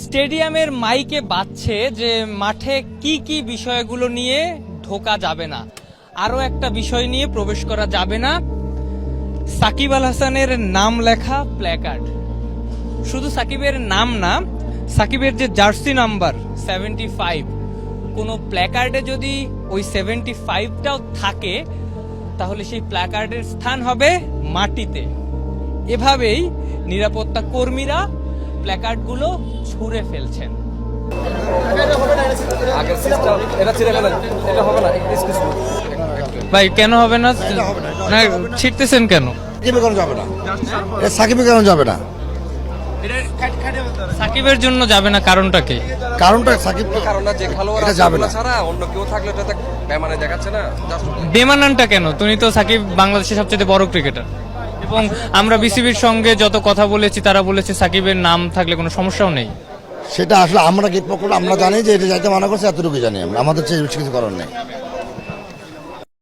স্টেডিয়ামের মাইকে বাজছে যে মাঠে কি কি বিষয়গুলো নিয়ে ঢোকা যাবে না, আরো একটা বিষয় নিয়ে প্রবেশ করা যাবে না, সাকিব আল হাসানের নাম লেখা প্ল্যাকার্ড। শুধু সাকিবের নাম না, সাকিবের যে জার্সি নাম্বার 75, কোনো প্ল্যাকার্ডে যদি ওই 75টাও থাকে তাহলে সেই প্ল্যাকার্ডের স্থান হবে মাটিতে। এভাবেই নিরাপত্তা কর্মীরা প্ল্যাকার্ডগুলো ছুঁড়ে ফেলছেন। ভাই কেন হবে না? না ছিটতেছেন কেন? যাবে না, সাকিবের কারণ যাবে না। সাকিবের জন্য যাবে না, কারণটা কি? কারণটা সাকিব কারণটা যে খেলোয়াড় যাবে না ছাড়া অন্য কেউ থাকলে এটা বেমানে দেখাচ্ছে না। বেমানানটা কেন? তুমি তো সাকিব বাংলাদেশের সবচেয়ে বড় ক্রিকেটার, এবং আমরা বিসিবির সঙ্গে যত কথা বলেছি তারা বলেছে সাকিবের নাম থাকলে কোনো সমস্যাও নেই। সেটা আসলে আমরা গেট পক্ষ আমরা জানি যে এটা যাইতে মানা করছে, এতটুকু জানি আমরা, আমাদের চেয়ে বেশি কিছু করার নেই।